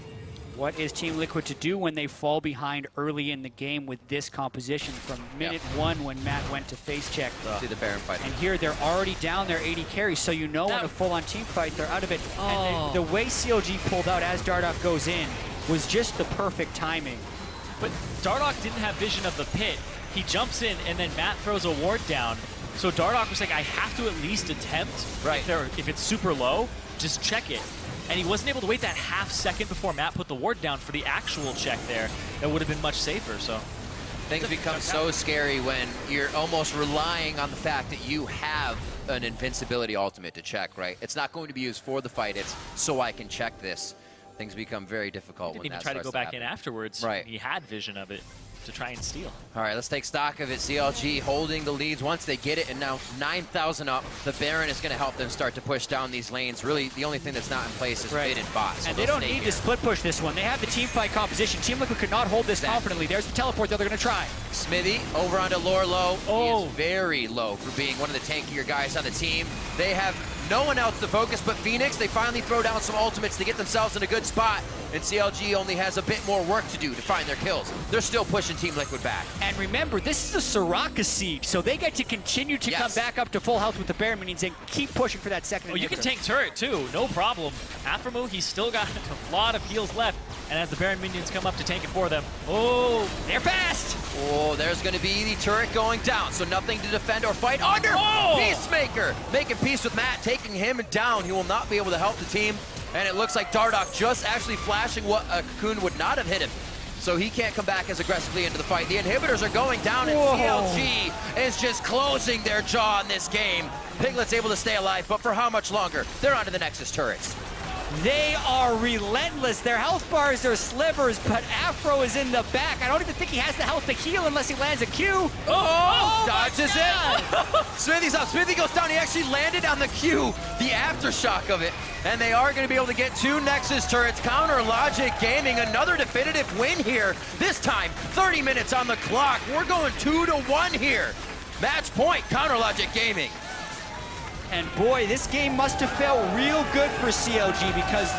What is Team Liquid to do when they fall behind early in the game with this composition from minute 1 when Matt went to face check? See the Baron fight. And here they're already down their 80 carries, so you know in a full-on team fight they're out of it. And the way CLG pulled out as Dardoch goes in was just the perfect timing. But Dardoch didn't have vision of the pit. He jumps in, and then Matt throws a ward down. So Dardoch was like, I have to at least attempt. Right. If it's super low, just check it. And he wasn't able to wait that half second before Matt put the ward down for the actual check there. That would have been much safer, so. Things become so scary when you're almost relying on the fact that you have an invincibility ultimate to check, right? It's not going to be used for the fight, it's so I can check this. Things become very difficult when that Didn't even try to go back in afterwards. Right. He had vision of it to try and steal. All right, let's take stock of it. CLG holding the leads once they get it, and now 9,000 up. The Baron is going to help them start to push down these lanes. Really, the only thing that's not in place is mid and bot. So and they don't need to split push this one. They have the team fight composition. Team Liquid could not hold this confidently. There's the teleport that they're going to try. Smithy over onto Lorlo. He is very low for being one of the tankier guys on the team. They have no one else to focus but Phoenix. They finally throw down some ultimates to get themselves in a good spot. And CLG only has a bit more work to do to find their kills. They're still pushing Team Liquid back. And remember, this is a Soraka siege, so they get to continue to come back up to full health with the Baron minions and keep pushing for that second inhibitor. You can tank turret too, no problem. Aphromoo, he's still got a lot of heals left. And as the Baron minions come up to tank it for them, they're fast! Oh, there's going to be the turret going down, so nothing to defend or fight under. Peacemaker making peace with Matt, taking him down. He will not be able to help the team. And it looks like Dardoch just actually flashing what a Cocoon would not have hit him. So he can't come back as aggressively into the fight. The inhibitors are going down, and CLG is just closing their jaw in this game. Piglet's able to stay alive, but for how much longer? They're onto the Nexus turrets. They are relentless. Their health bars are slivers, but Afro is in the back. I don't even think he has the health to heal unless he lands a Q. Dodges it. Smithy's up. Smithy goes down. He actually landed on the Q, the aftershock of it. And they are going to be able to get 2 Nexus turrets. Counter Logic Gaming, another definitive win here. This time, 30 minutes on the clock. We're going 2-1 here. Match point, Counter Logic Gaming. And boy, this game must have felt real good for CLG because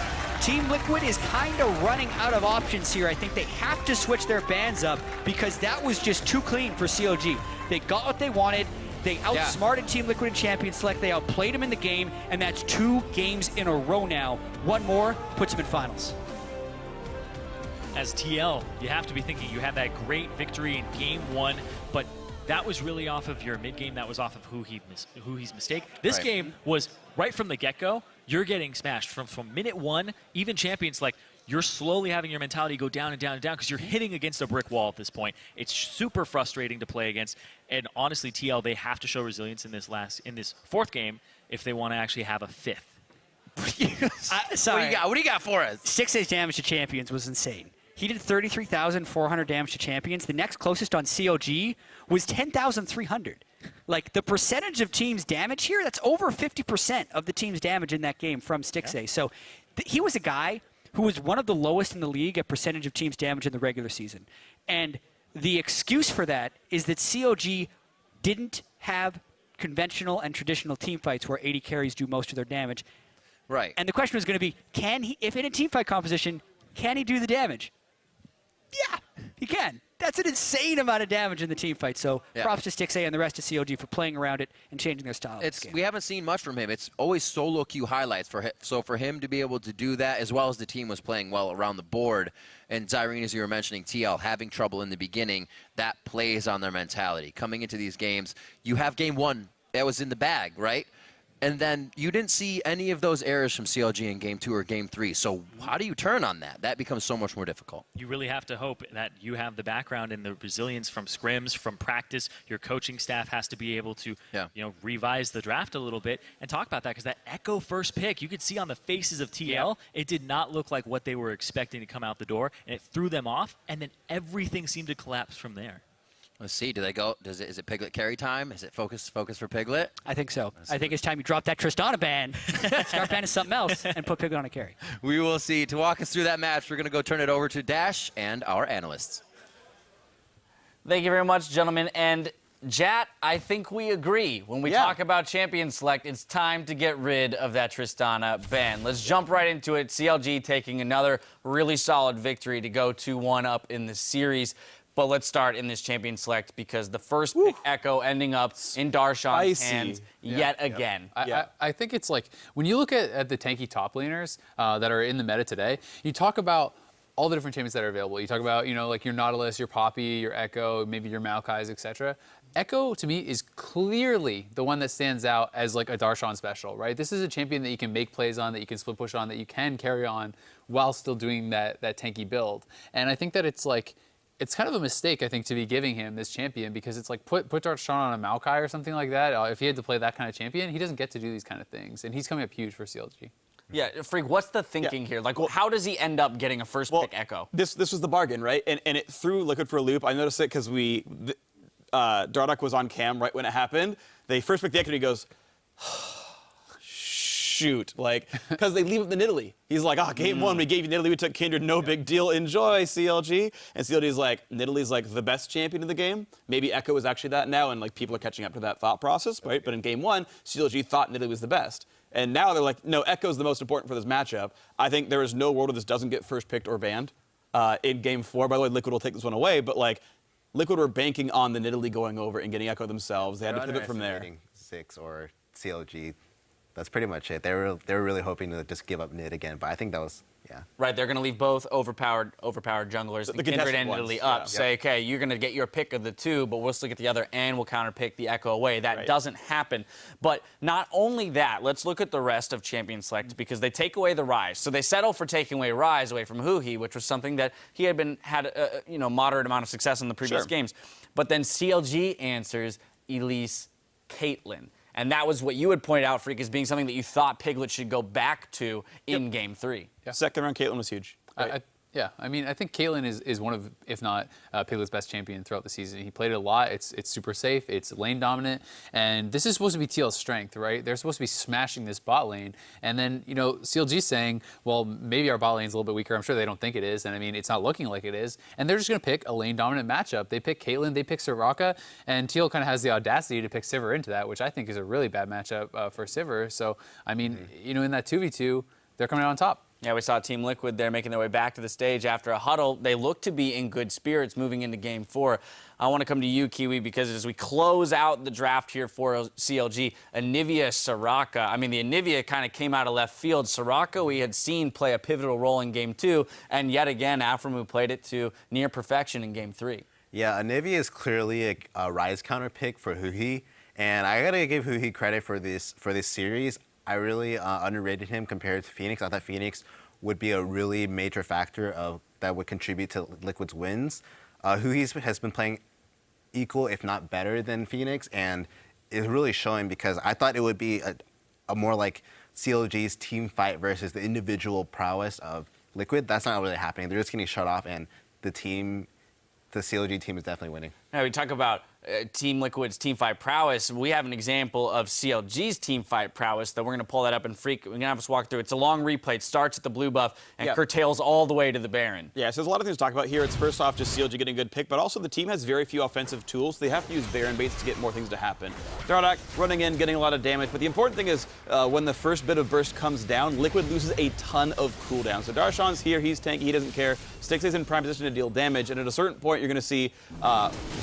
Team Liquid is kind of running out of options here. I think they have to switch their bans up because that was just too clean for CLG. They got what they wanted. They outsmarted Team Liquid in Champion Select. They outplayed them in the game, and that's 2 games in a row now. One more puts them in finals. As TL, you have to be thinking you had that great victory in game 1, but that was really off of your mid game. That was off of Huhi's mistake. This game was right from the get-go. You're getting smashed from minute 1, even Champion Select. You're slowly having your mentality go down and down and down because you're hitting against a brick wall at this point. It's super frustrating to play against. And honestly, TL, they have to show resilience in this 4th game if they want to actually have a 5th. Sorry. What do you got for us? 6-8 damage to champions was insane. He did 33,400 damage to champions. The next closest on CLG was 10,300. Like, the percentage of team's damage here, that's over 50% of the team's damage in that game from Stixxay. So he was a guy who was one of the lowest in the league at percentage of team's damage in the regular season. And the excuse for that is that CLG didn't have conventional and traditional team fights where 80 carries do most of their damage. Right. And the question was going to be, can he, if in a team fight composition, can he do the damage? Yeah, he can. That's an insane amount of damage in the team fight. So props to Stixxay and the rest of CLG for playing around it and changing their style. We haven't seen much from him. It's always solo queue highlights for him. So for him to be able to do that, as well as the team was playing well around the board, and Zyrene, as you were mentioning, TL having trouble in the beginning, that plays on their mentality. Coming into these games, you have game 1 that was in the bag, right? And then you didn't see any of those errors from CLG in game 2 or game 3. So how do you turn on that? That becomes so much more difficult. You really have to hope that you have the background and the resilience from scrims, from practice. Your coaching staff has to be able to, revise the draft a little bit and talk about that, because that Echo first pick, you could see on the faces of TL, it did not look like what they were expecting to come out the door, and it threw them off, and then everything seemed to collapse from there. Let's see. Do they go? Is it Piglet carry time? Is it focus for Piglet? I think so. I think it's time you drop that Tristana ban, start banning something else, and put Piglet on a carry. We will see. To walk us through that match, we're going to go turn it over to Dash and our analysts. Thank you very much, gentlemen. And Jat, I think we agree. When we talk about Champion Select, it's time to get rid of that Tristana ban. Let's jump right into it. CLG taking another really solid victory to go 2-1 up in the series. But let's start in this Champion Select because the first pick Echo ending up in Darshan's hands yet again. I think it's like, when you look at the tanky top laners that are in the meta today, you talk about all the different champions that are available. You talk about, like your Nautilus, your Poppy, your Echo, maybe your Maokai's, etc. Echo, to me, is clearly the one that stands out as like a Darshan special, right? This is a champion that you can make plays on, that you can split push on, that you can carry on while still doing that tanky build. And I think that it's like, it's kind of a mistake, I think, to be giving him this champion, because it's like put Darshan on a Maokai or something like that. If he had to play that kind of champion, he doesn't get to do these kind of things, and he's coming up huge for CLG. Yeah, Freak, what's the thinking here? Like, how does he end up getting a first pick Echo? This was the bargain, right? And it threw Liquid for a loop. I noticed it because Dardoch was on cam right when it happened. They first picked the Echo, and he goes, shoot, like, because they leave it to Nidalee. He's like, game 1, we gave you Nidalee, we took Kindred, no big deal, enjoy, CLG. And CLG's like, Nidalee's like the best champion of the game. Maybe Echo is actually that now, and like people are catching up to that thought process, right? But in game 1, CLG thought Nidalee was the best. And now they're like, no, Echo's the most important for this matchup. I think there is no world where this doesn't get first picked or banned. In game 4, by the way, Liquid will take this one away, but like, Liquid were banking on the Nidalee going over and getting Echo themselves. They had to pivot from there. 6 or CLG. That's pretty much it. They were really hoping to just give up Nid again, but I think that was, Right, they're going to leave both overpowered junglers, the Kindred and Nidalee up. Say, okay, you're going to get your pick of the 2, but we'll still get the other, and we'll counterpick the Echo away. That doesn't happen. But not only that, let's look at the rest of Champion Select, because they take away the Rise. So they settle for taking away Rise away from Huhi, which was something that he had moderate amount of success in the previous games. But then CLG answers Elise Caitlyn. And that was what you had pointed out, Freak, as being something that you thought Piglet should go back to in Game 3. Yeah. Second round, Caitlyn was huge. Right? Yeah, I mean, I think Caitlyn is one of, if not Piglet's best champion throughout the season. He played it a lot. It's super safe. It's lane dominant. And this is supposed to be TL's strength, right? They're supposed to be smashing this bot lane. And then, you know, CLG saying, well, maybe our bot lane's a little bit weaker. I'm sure they don't think it is. And I mean, it's not looking like it is. And they're just going to pick a lane dominant matchup. They pick Caitlyn, they pick Soraka, and TL kind of has the audacity to pick Sivir into that, which I think is a really bad matchup for Sivir. So, I mean, you know, in that 2v2, they're coming out on top. Yeah, we saw Team Liquid there making their way back to the stage after a huddle. They look to be in good spirits moving into Game 4. I want to come to you, Kiwi, because as we close out the draft here for CLG, Anivia Soraka. I mean, the Anivia kind of came out of left field. Soraka we had seen play a pivotal role in Game 2, and yet again, Aframu played it to near perfection in Game 3. Yeah, Anivia is clearly a Rise counter pick for Huhi, and I gotta give Huhi credit for this series. I really underrated him compared to Phoenix. I thought Phoenix would be a really major factor that would contribute to Liquid's wins. Huhi has been playing equal, if not better, than Phoenix, and is really showing because I thought it would be a more like CLG's team fight versus the individual prowess of Liquid. That's not really happening. They're just getting shut off, and the CLG team is definitely winning. Now, we talk about Team Liquid's team fight prowess. We have an example of CLG's team fight prowess, though we're going to pull that up and Freak. We're going to have us walk through. It's a long replay. It starts at the blue buff and curtails all the way to the Baron. Yeah, so there's a lot of things to talk about here. It's first off just CLG getting a good pick, but also the team has very few offensive tools. They have to use Baron baits to get more things to happen. They're out running in, getting a lot of damage, but the important thing is when the first bit of burst comes down, Liquid loses a ton of cooldown. So Darshan's here, he's tanky, he doesn't care. Styx is in prime position to deal damage, and at a certain point you're going to see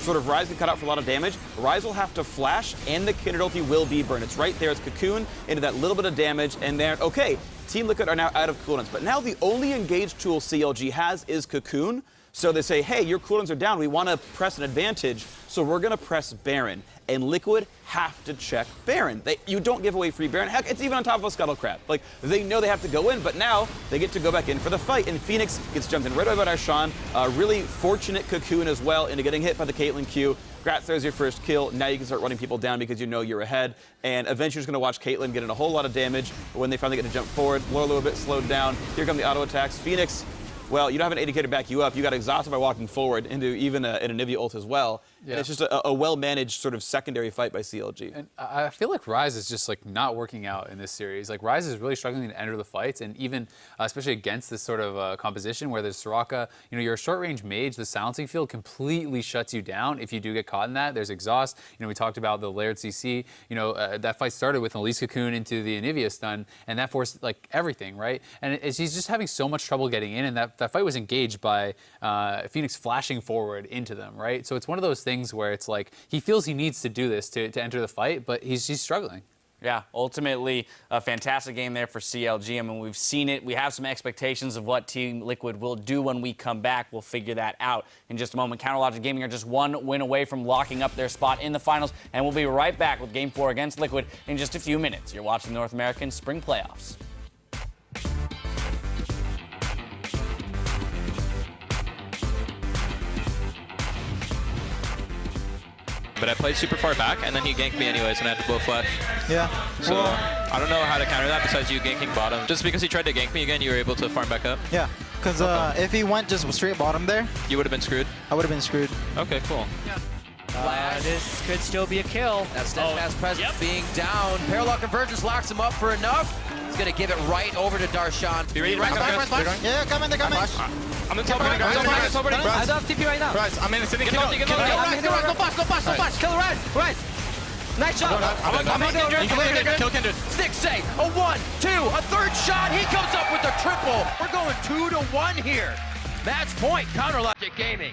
sort of Ryze get cut out for a lot of damage. Ryze will have to flash, and the Kindred ulti will be burned. It's right there. It's Cocoon into that little bit of damage, and they're okay. Team Liquid are now out of cooldowns, but now the only engaged tool CLG has is Cocoon. So they say, hey, your cooldowns are down. We want to press an advantage, so we're going to press Baron. And Liquid have to check Baron. You don't give away free Baron. Heck, it's even on top of a Scuttle Crab. Like, they know they have to go in, but now they get to go back in for the fight. And Phoenix gets jumped in right away by Darshan. Really fortunate Cocoon as well into getting hit by the Caitlyn Q. Grats, there's your first kill. Now you can start running people down because you know you're ahead. And eventually you're going to watch Caitlyn get in a whole lot of damage when they finally get to jump forward. Low a little bit slowed down. Here come the auto attacks. Phoenix, well, you don't have an indicator to back you up. You got exhausted by walking forward into even an Anivia ult as well. Yeah. And it's just a well-managed sort of secondary fight by CLG. And I feel like Ryze is just like not working out in this series. Like Ryze is really struggling to enter the fights, and even especially against this sort of composition where there's Soraka, you know, you're a short-range mage. The silencing field completely shuts you down if you do get caught in that. There's exhaust. You know, we talked about the layered CC. You know, that fight started with an Elise Cocoon into the Anivia stun, and that forced like everything, right? And he's just having so much trouble getting in, and that fight was engaged by Phoenix flashing forward into them, right? So it's one of those things where it's like he feels he needs to do this to enter the fight, but he's struggling. Yeah, ultimately a fantastic game there for CLG. I mean, we've seen it. We have some expectations of what Team Liquid will do when we come back. We'll figure that out in just a moment. CounterLogic Gaming are just one win away from locking up their spot in the finals, and we'll be right back with Game 4 against Liquid in just a few minutes. You're watching the North American Spring Playoffs. But I played super far back, and then he ganked me anyways, and I had to blow flash. Yeah. So I don't know how to counter that besides you ganking bottom. Just because he tried to gank me again, you were able to farm back up? Yeah, because if he went just straight bottom there, you would have been screwed? I would have been screwed. Okay, cool. Yeah. This could still be a kill. That steadfast presence being down. Parallel Convergence locks him up for enough. He's going to give it right over to Darshan. Be ready, Yeah, come in, they're coming. I'm in top right now. I don't have TP right now. Rise, I'm in the city. Kill Rise, no flash. Kill Rise, Rise. Nice shot. I'm in Kindred. Kill Kindred. Styx say a 1, 2, a third shot. He comes up with a triple. We're going 2-1 here. Match point, CounterLogic Gaming.